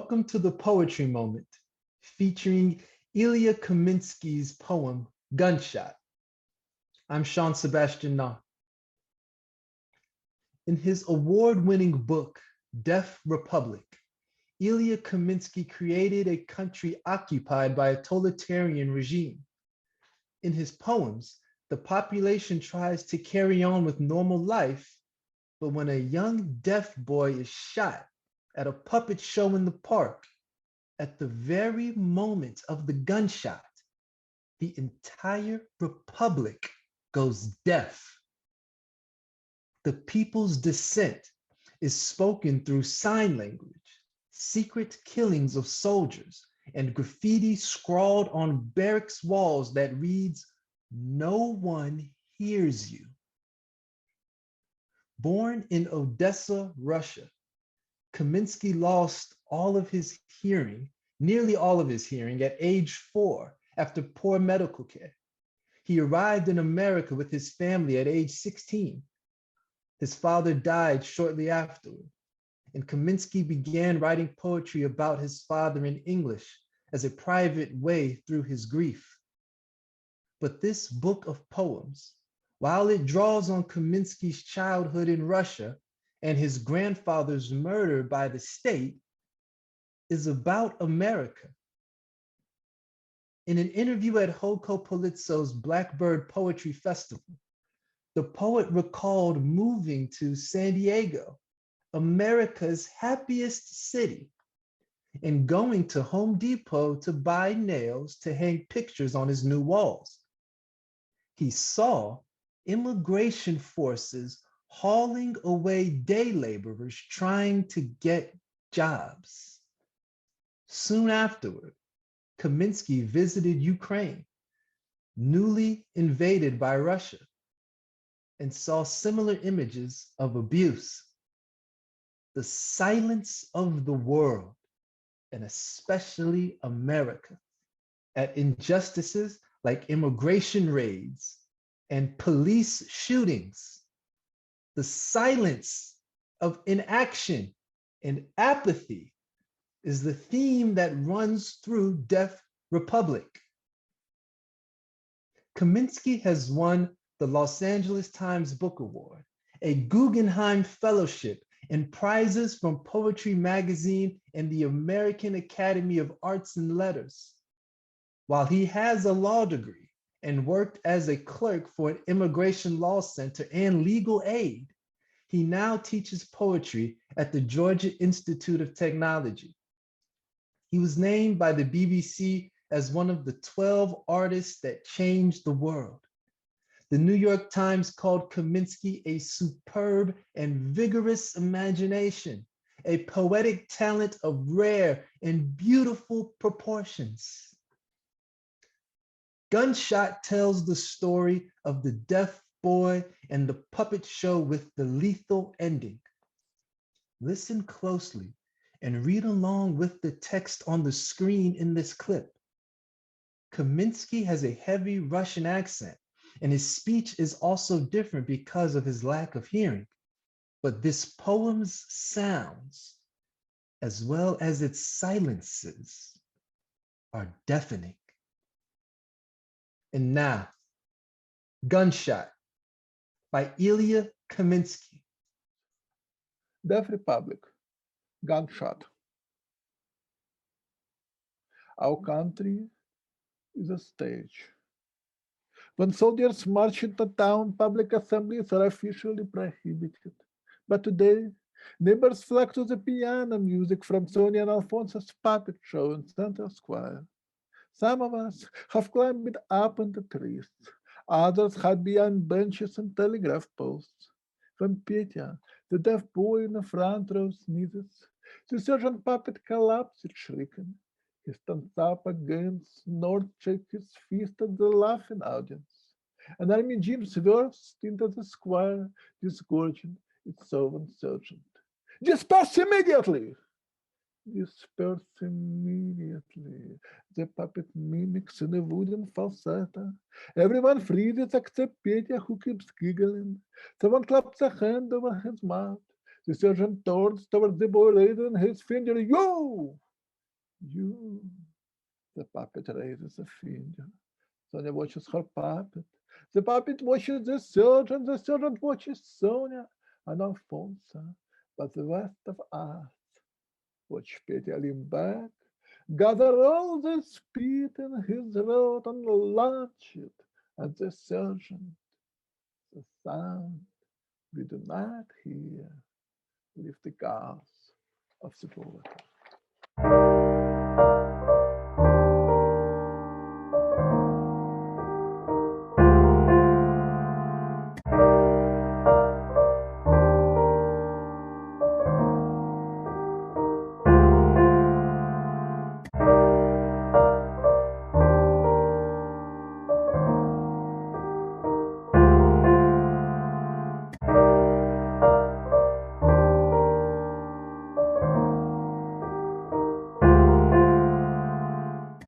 Welcome to the Poetry Moment, featuring Ilya Kaminsky's poem, Gunshot. I'm Shawn Sebastian Naar. In his award-winning book, Deaf Republic, Ilya Kaminsky created a country occupied by a totalitarian regime. In his poems, the population tries to carry on with normal life, but when a young deaf boy is shot at a puppet show in the park, at the very moment of the gunshot, the entire republic goes deaf. The people's dissent is spoken through sign language, secret killings of soldiers, and graffiti scrawled on barracks walls that reads, "No one hears you." Born in Odessa, Russia, Kaminsky lost all of his hearing, nearly all of his hearing, at age 4 after poor medical care. He arrived in America with his family at age 16. His father died shortly afterward, and Kaminsky began writing poetry about his father in English as a private way through his grief. But this book of poems, while it draws on Kaminsky's childhood in Russia and his grandfather's murder by the state, is about America. In an interview at Hoko Politso's Blackbird Poetry Festival, the poet recalled moving to San Diego, America's happiest city, and going to Home Depot to buy nails to hang pictures on his new walls. He saw immigration forces hauling away day laborers trying to get jobs. Soon afterward, Kaminsky visited Ukraine, newly invaded by Russia, and saw similar images of abuse. The silence of the world, and especially America, at injustices like immigration raids and police shootings. The silence of inaction and apathy is the theme that runs through Deaf Republic. Kaminsky has won the Los Angeles Times Book Award, a Guggenheim Fellowship, and prizes from Poetry Magazine and the American Academy of Arts and Letters. While he has a law degree and worked as a clerk for an immigration law center and legal aid, he now teaches poetry at the Georgia Institute of Technology. He was named by the BBC as one of the 12 artists that changed the world. The New York Times called Kaminsky a superb and vigorous imagination, a poetic talent of rare and beautiful proportions. Gunshot tells the story of the deaf boy and the puppet show with the lethal ending. Listen closely and read along with the text on the screen in this clip. Kaminsky has a heavy Russian accent, and his speech is also different because of his lack of hearing. But this poem's sounds, as well as its silences, are deafening. And now, Gunshot by Ilya Kaminsky. Deaf Republic, Gunshot. Our country is a stage. When soldiers march into town, public assemblies are officially prohibited. But today, neighbors flock to the piano music from Sonia and Alfonso's puppet show in Central Square. Some of us have climbed up into trees. Others hide behind benches and telegraph posts. When Petya, the deaf boy in the front row, sneezes, the sergeant puppet collapses shrieking. He stands up again, snorts, shakes his fist at the laughing audience. An army jeep swerves into the square, disgorging its own sergeant. Disperse immediately! Disperse immediately. The puppet mimics in a wooden falsetto. Everyone freezes except Petya, who keeps giggling. Someone claps a hand over his mouth. The sergeant turns toward the boy, raising his finger. You! You, the puppet raises a finger. Sonia watches her puppet. The puppet watches the sergeant watches Sonia and Alfonso. But the rest of us watch Petya lean back, gather all the spit in his throat and launch it at the sergeant. The sound we do not hear leave the cars of the bullet.